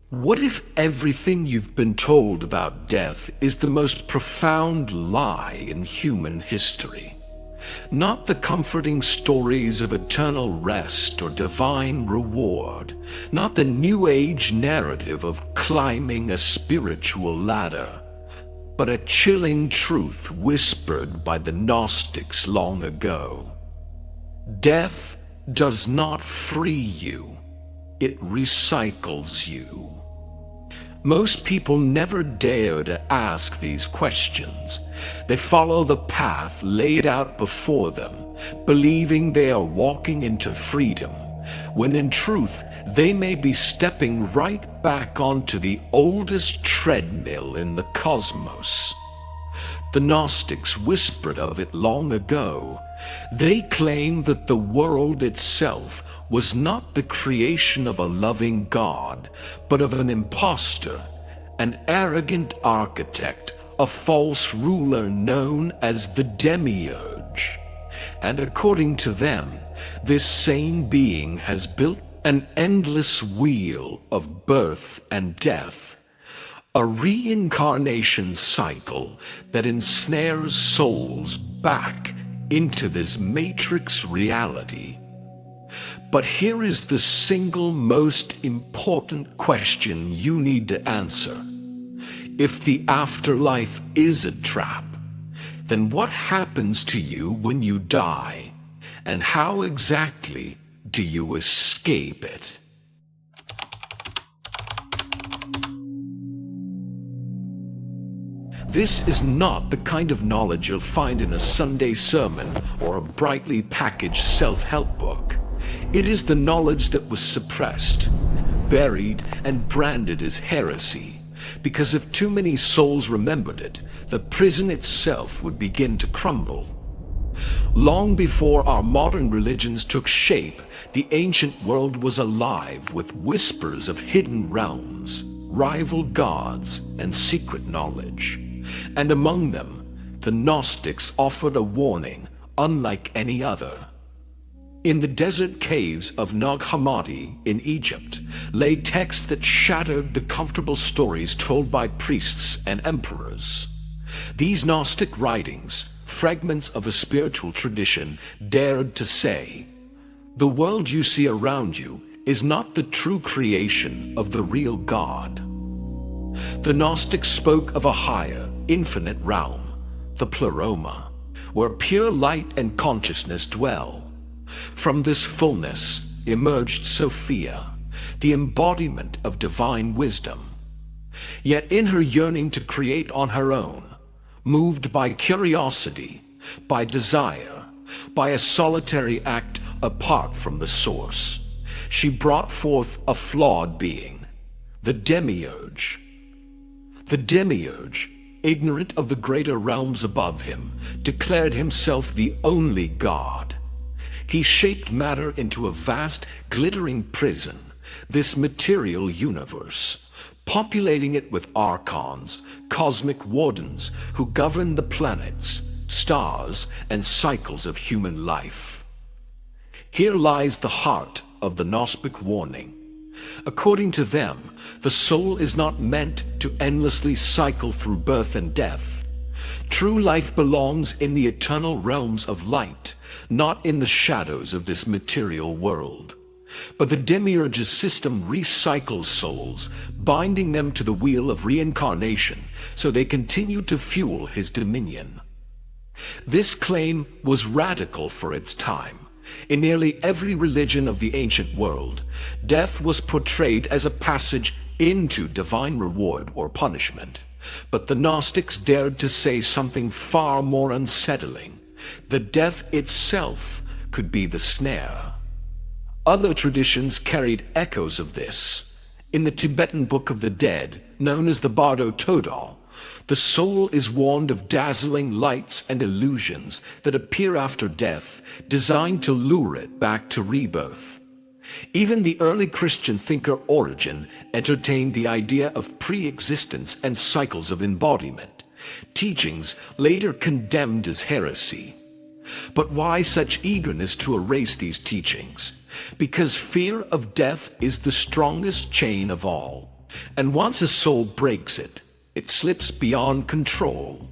What if everything you've been told about death is the most profound lie in human history? Not the comforting stories of eternal rest or divine reward, not the New Age narrative of climbing a spiritual ladder, but a chilling truth whispered by the Gnostics long ago. Death does not free you, it recycles you. Most people never dare to ask these questions. They follow the path laid out before them, believing they are walking into freedom, when in truth they may be stepping right back onto the oldest treadmill in the cosmos. The Gnostics whispered of it long ago. They claim that the world itself was not the creation of a loving God, but of an impostor, an arrogant architect, a false ruler known as the Demiurge. And according to them, this same being has built an endless wheel of birth and death, a reincarnation cycle that ensnares souls back into this matrix reality. But here is the single most important question you need to answer. If the afterlife is a trap, then what happens to you when you die? And how exactly do you escape it? This is not the kind of knowledge you'll find in a Sunday sermon or a brightly packaged self-help book. It is the knowledge that was suppressed, buried, and branded as heresy, because if too many souls remembered it, the prison itself would begin to crumble. Long before our modern religions took shape, the ancient world was alive with whispers of hidden realms, rival gods, and secret knowledge. And among them, the Gnostics offered a warning unlike any other. In the desert caves of Nag Hammadi in Egypt lay texts that shattered the comfortable stories told by priests and emperors. These Gnostic writings, fragments of a spiritual tradition, dared to say, "The world you see around you is not the true creation of the real God." The Gnostics spoke of a higher, infinite realm, the pleroma, where pure light and consciousness dwell. From this fullness emerged Sophia, the embodiment of divine wisdom. Yet in her yearning to create on her own, moved by curiosity, by desire, by a solitary act apart from the source, she brought forth a flawed being, the Demiurge. The Demiurge, ignorant of the greater realms above him, declared himself the only God. He shaped matter into a vast, glittering prison, this material universe, populating it with Archons, cosmic wardens who govern the planets, stars, and cycles of human life. Here lies the heart of the Gnostic warning. According to them, the soul is not meant to endlessly cycle through birth and death. True life belongs in the eternal realms of light, not in the shadows of this material world. But the Demiurge's system recycles souls, binding them to the wheel of reincarnation so they continue to fuel his dominion. This claim was radical for its time. In nearly every religion of the ancient world, death was portrayed as a passage into divine reward or punishment. But the Gnostics dared to say something far more unsettling. The death itself could be the snare. Other traditions carried echoes of this. In the Tibetan Book of the Dead, known as the Bardo Todal, the soul is warned of dazzling lights and illusions that appear after death, designed to lure it back to rebirth. Even the early Christian thinker Origen entertained the idea of pre-existence and cycles of embodiment, teachings later condemned as heresy. But why such eagerness to erase these teachings? Because fear of death is the strongest chain of all. And once a soul breaks it, it slips beyond control.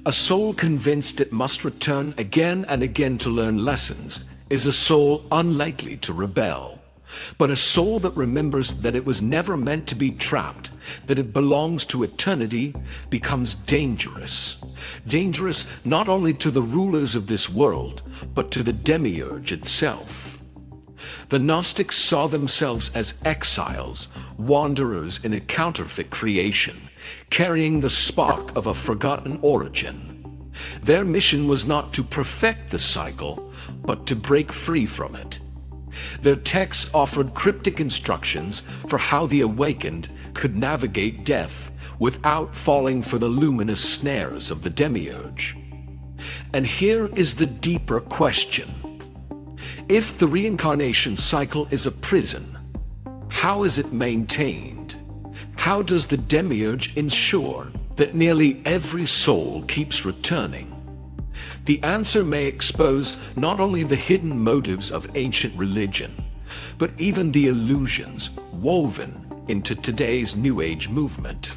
A soul convinced it must return again and again to learn lessons is a soul unlikely to rebel. But a soul that remembers that it was never meant to be trapped, that it belongs to eternity, becomes dangerous. Dangerous not only to the rulers of this world, but to the Demiurge itself. The Gnostics saw themselves as exiles, wanderers in a counterfeit creation, carrying the spark of a forgotten origin. Their mission was not to perfect the cycle, but to break free from it. Their texts offered cryptic instructions for how the awakened could navigate death without falling for the luminous snares of the Demiurge. And here is the deeper question. If the reincarnation cycle is a prison, how is it maintained? How does the Demiurge ensure that nearly every soul keeps returning? The answer may expose not only the hidden motives of ancient religion, but even the illusions woven into today's New Age movement.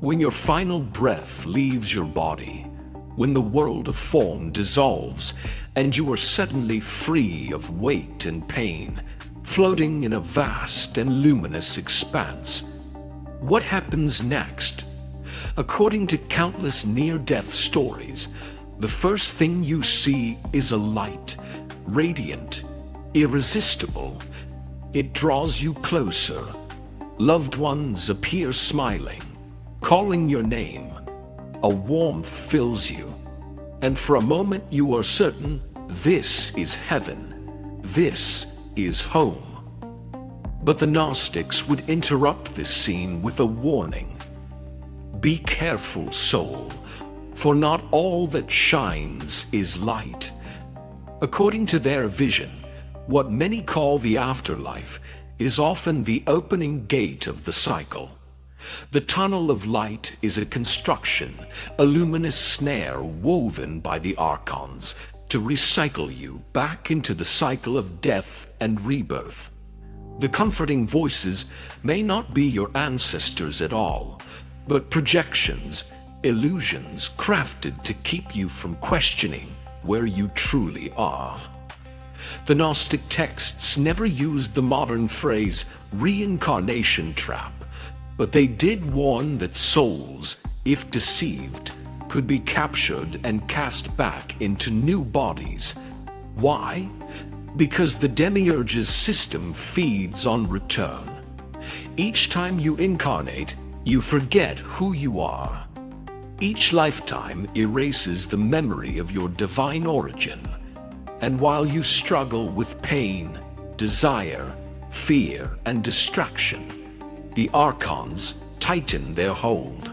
When your final breath leaves your body, when the world of form dissolves, and you are suddenly free of weight and pain, floating in a vast and luminous expanse, what happens next? According to countless near-death stories, the first thing you see is a light, radiant, irresistible. It draws you closer. Loved ones appear smiling, calling your name. A warmth fills you, and for a moment you are certain this is heaven, this is home. But the Gnostics would interrupt this scene with a warning. Be careful, soul, for not all that shines is light. According to their vision, what many call the afterlife is often the opening gate of the cycle. The tunnel of light is a construction, a luminous snare woven by the Archons to recycle you back into the cycle of death and rebirth. The comforting voices may not be your ancestors at all, but projections, illusions crafted to keep you from questioning where you truly are. The Gnostic texts never used the modern phrase reincarnation trap, but they did warn that souls, if deceived, could be captured and cast back into new bodies. Why? Because the Demiurge's system feeds on return. Each time you incarnate, you forget who you are. Each lifetime erases the memory of your divine origin. And while you struggle with pain, desire, fear, and distraction, the Archons tighten their hold.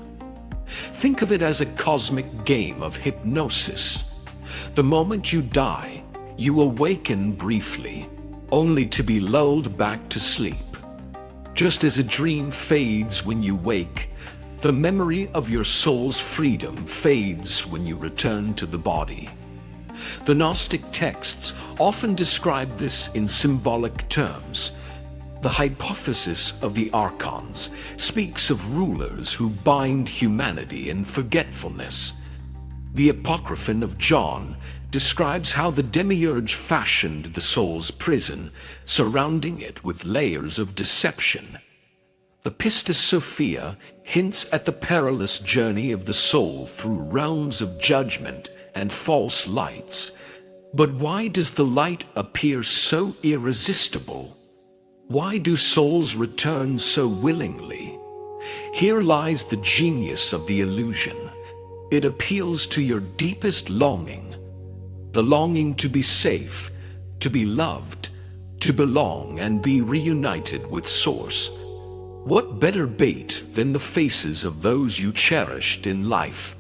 Think of it as a cosmic game of hypnosis. The moment you die, you awaken briefly, only to be lulled back to sleep. Just as a dream fades when you wake, the memory of your soul's freedom fades when you return to the body. The Gnostic texts often describe this in symbolic terms. The hypothesis of the Archons speaks of rulers who bind humanity in forgetfulness. The Apocryphon of John describes how the Demiurge fashioned the soul's prison, surrounding it with layers of deception. The Pistis Sophia hints at the perilous journey of the soul through realms of judgment and false lights. But why does the light appear so irresistible? Why do souls return so willingly? Here lies the genius of the illusion. It appeals to your deepest longing, the longing to be safe, to be loved, to belong and be reunited with Source. What better bait than the faces of those you cherished in life?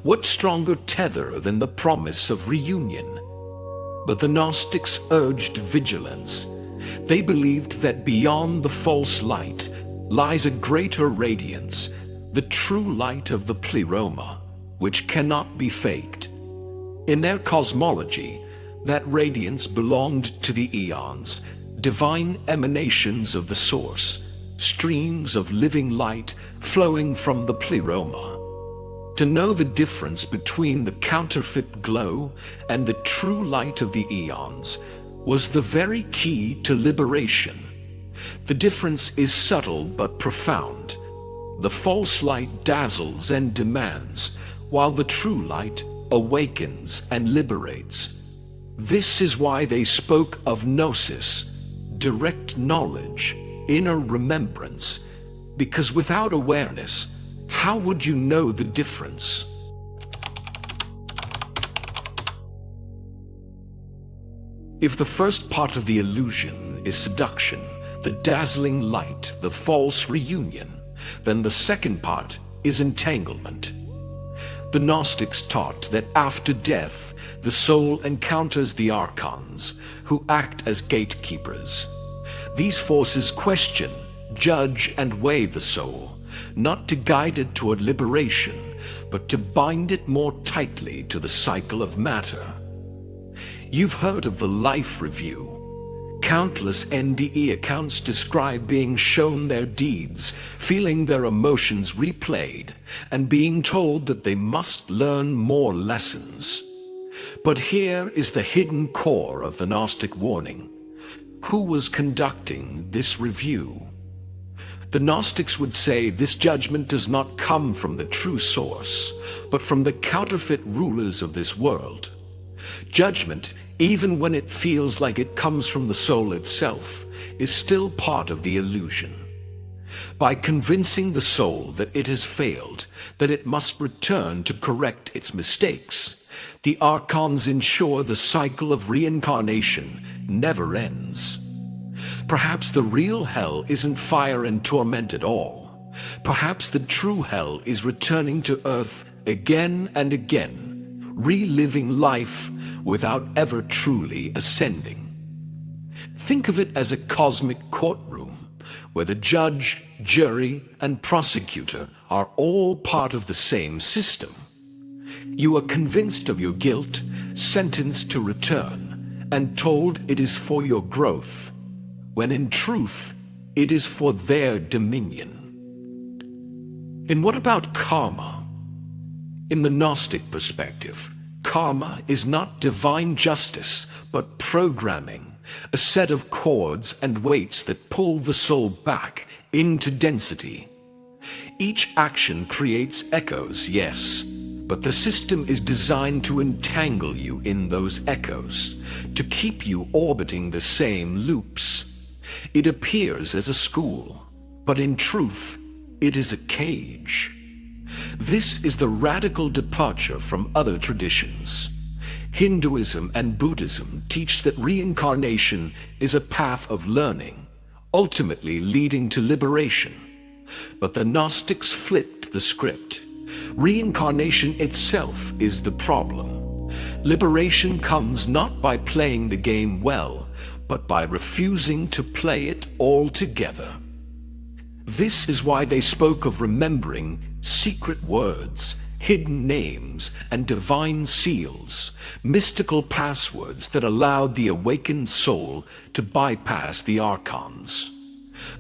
What stronger tether than the promise of reunion? But the Gnostics urged vigilance. They believed that beyond the false light lies a greater radiance, the true light of the pleroma, which cannot be faked. In their cosmology, That radiance belonged to the eons, divine emanations of the source, streams of living light flowing from the pleroma. To know the difference between the counterfeit glow and the true light of the eons was the very key to liberation. The difference is subtle but profound. The false light dazzles and demands, while the true light awakens and liberates. This is why they spoke of Gnosis, direct knowledge, inner remembrance, because without awareness, how would you know the difference? If the first part of the illusion is seduction, the dazzling light, the false reunion, then the second part is entanglement. The Gnostics taught that after death, the soul encounters the Archons, who act as gatekeepers. These forces question, judge, and weigh the soul, not to guide it toward liberation, but to bind it more tightly to the cycle of matter. You've heard of the life review. Countless NDE accounts describe being shown their deeds, feeling their emotions replayed, and being told that they must learn more lessons. But here is the hidden core of the Gnostic warning. Who was conducting this review? The Gnostics would say this judgment does not come from the true source, but from the counterfeit rulers of this world. Judgment, even when it feels like it comes from the soul itself, is still part of the illusion. By convincing the soul that it has failed, that it must return to correct its mistakes, the Archons ensure the cycle of reincarnation never ends. Perhaps the real hell isn't fire and torment at all. Perhaps the true hell is returning to earth again and again, reliving life without ever truly ascending. Think of it as a cosmic courtroom, where the judge, jury, and prosecutor are all part of the same system. You are convinced of your guilt, sentenced to return, and told it is for your growth, when in truth, it is for their dominion. And what about karma? In the Gnostic perspective, karma is not divine justice, but programming, a set of cords and weights that pull the soul back into density. Each action creates echoes, yes, but the system is designed to entangle you in those echoes, to keep you orbiting the same loops. It appears as a school, but in truth, it is a cage. This is the radical departure from other traditions. Hinduism and Buddhism teach that reincarnation is a path of learning, ultimately leading to liberation. But the Gnostics flipped the script. Reincarnation itself is the problem. Liberation comes not by playing the game well, but by refusing to play it altogether. This is why they spoke of remembering secret words, hidden names, and divine seals, mystical passwords that allowed the awakened soul to bypass the Archons.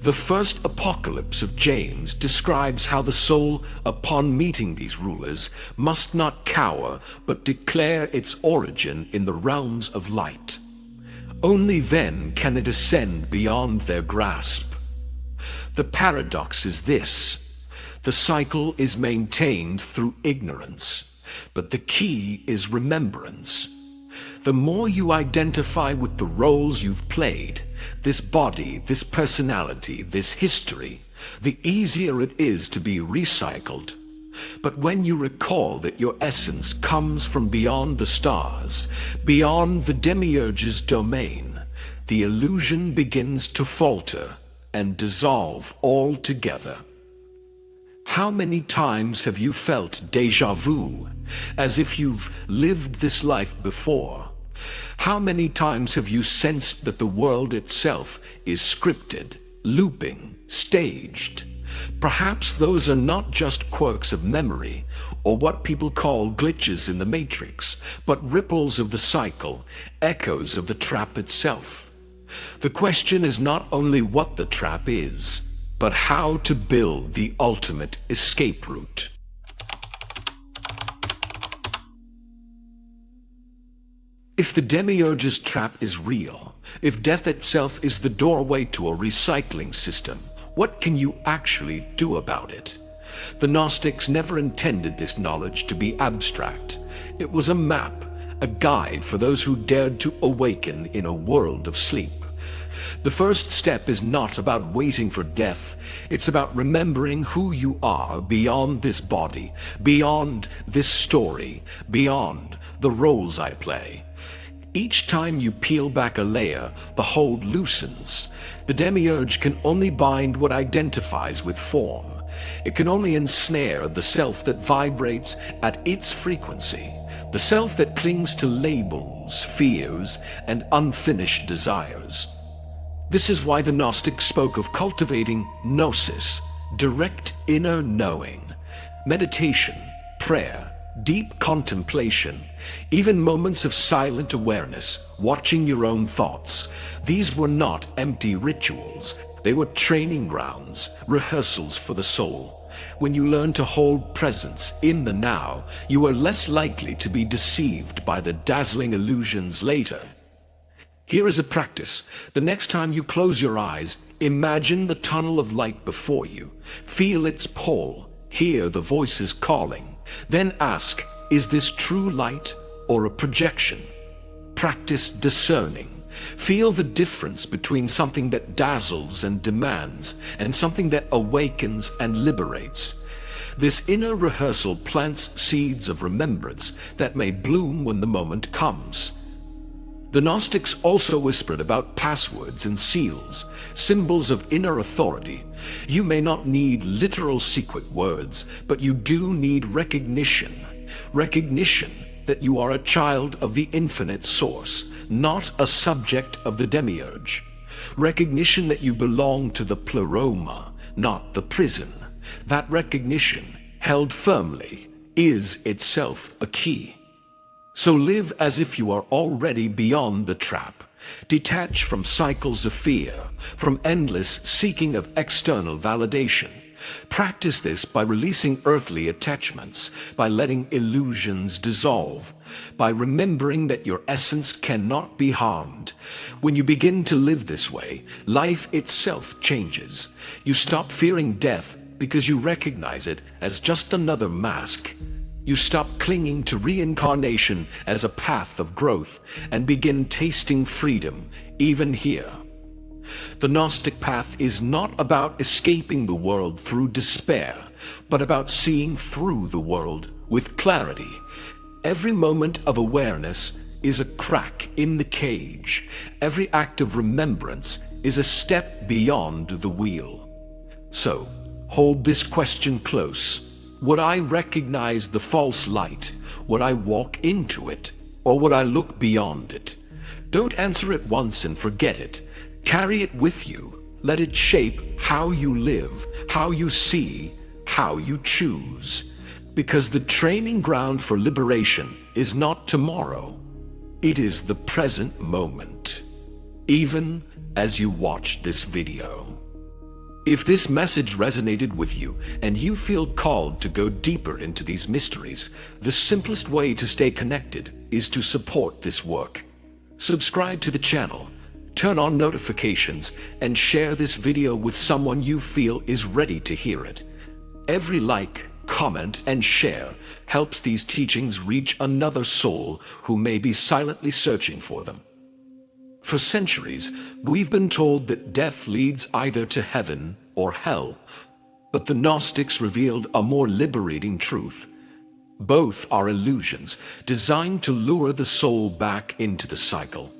The first apocalypse of James describes how the soul, upon meeting these rulers, must not cower, but declare its origin in the realms of light. Only then can it ascend beyond their grasp. The paradox is this: the cycle is maintained through ignorance, but the key is remembrance. The more you identify with the roles you've played, this body, this personality, this history, the easier it is to be recycled. But when you recall that your essence comes from beyond the stars, beyond the Demiurge's domain, the illusion begins to falter and dissolve altogether. How many times have you felt déjà vu, as if you've lived this life before? How many times have you sensed that the world itself is scripted, looping, staged? Perhaps those are not just quirks of memory, or what people call glitches in the matrix, but ripples of the cycle, echoes of the trap itself. The question is not only what the trap is, but how to build the ultimate escape route. If the Demiurge's trap is real, if death itself is the doorway to a recycling system, what can you actually do about it? The Gnostics never intended this knowledge to be abstract. It was a map, a guide for those who dared to awaken in a world of sleep. The first step is not about waiting for death. It's about remembering who you are beyond this body, beyond this story, beyond the roles I play. Each time you peel back a layer, the hold loosens. The Demiurge can only bind what identifies with form. It can only ensnare the self that vibrates at its frequency, the self that clings to labels, fears, and unfinished desires. This is why the Gnostics spoke of cultivating Gnosis, direct inner knowing, meditation, prayer, deep contemplation, even moments of silent awareness, watching your own thoughts. These were not empty rituals. They were training grounds, rehearsals for the soul. When you learn to hold presence in the now, you are less likely to be deceived by the dazzling illusions later. Here is a practice. The next time you close your eyes, imagine the tunnel of light before you. Feel its pull. Hear the voices calling. Then ask, is this true light or a projection? Practice discerning. Feel the difference between something that dazzles and demands and something that awakens and liberates. This inner rehearsal plants seeds of remembrance that may bloom when the moment comes. The Gnostics also whispered about passwords and seals, symbols of inner authority. You may not need literal secret words, but you do need recognition. Recognition that you are a child of the infinite source, not a subject of the Demiurge. Recognition that you belong to the pleroma, not the prison. That recognition, held firmly, is itself a key. So live as if you are already beyond the trap. Detach from cycles of fear, from endless seeking of external validation. Practice this by releasing earthly attachments, by letting illusions dissolve, by remembering that your essence cannot be harmed. When you begin to live this way, life itself changes. You stop fearing death because you recognize it as just another mask. You stop clinging to reincarnation as a path of growth and begin tasting freedom, even here. The Gnostic path is not about escaping the world through despair, but about seeing through the world with clarity. Every moment of awareness is a crack in the cage. Every act of remembrance is a step beyond the wheel. So, hold this question close. Would I recognize the false light? Would I walk into it? Or would I look beyond it? Don't answer it once and forget it. Carry it with you. Let it shape how you live, how you see, how you choose. Because the training ground for liberation is not tomorrow. It is the present moment. Even as you watch this video. If this message resonated with you and you feel called to go deeper into these mysteries, the simplest way to stay connected is to support this work. Subscribe to the channel, turn on notifications, and share this video with someone you feel is ready to hear it. Every like, comment, and share helps these teachings reach another soul who may be silently searching for them. For centuries, we've been told that death leads either to heaven or hell, but the Gnostics revealed a more liberating truth. Both are illusions designed to lure the soul back into the cycle.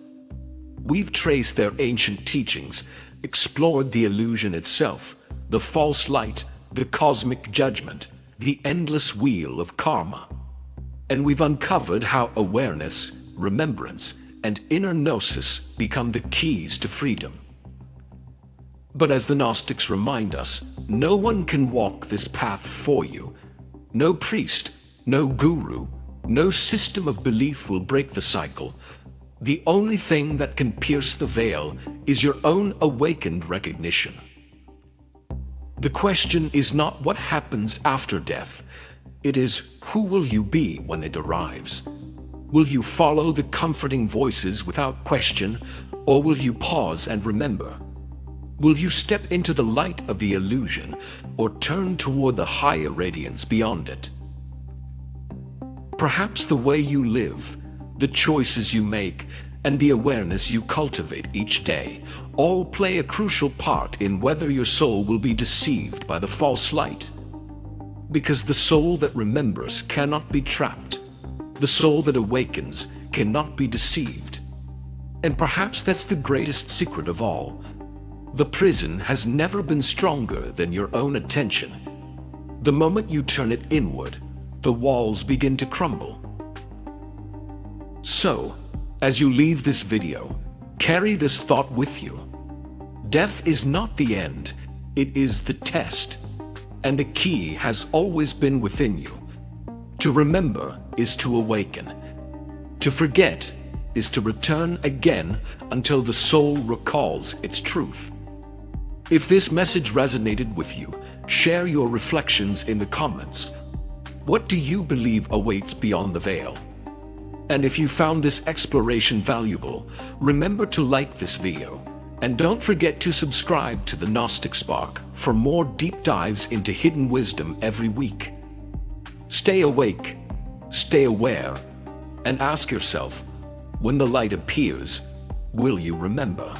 We've traced their ancient teachings, explored the illusion itself, the false light, the cosmic judgment, the endless wheel of karma. And we've uncovered how awareness, remembrance, and inner gnosis become the keys to freedom. But as the Gnostics remind us, no one can walk this path for you. No priest, no guru, no system of belief will break the cycle. The only thing that can pierce the veil is your own awakened recognition. The question is not what happens after death. It is, who will you be when it arrives? Will you follow the comforting voices without question, or will you pause and remember? Will you step into the light of the illusion, or turn toward the higher radiance beyond it? Perhaps the way you live, the choices you make, and the awareness you cultivate each day all play a crucial part in whether your soul will be deceived by the false light. Because the soul that remembers cannot be trapped. The soul that awakens cannot be deceived. And perhaps that's the greatest secret of all. The prison has never been stronger than your own attention. The moment you turn it inward, the walls begin to crumble. So, as you leave this video, carry this thought with you. Death is not the end, it is the test. And the key has always been within you. To remember is to awaken. To forget is to return again until the soul recalls its truth. If this message resonated with you, share your reflections in the comments. What do you believe awaits beyond the veil? And if you found this exploration valuable, remember to like this video. And don't forget to subscribe to the Gnostic Spark for more deep dives into hidden wisdom every week. Stay awake, stay aware, and ask yourself, when the light appears, will you remember?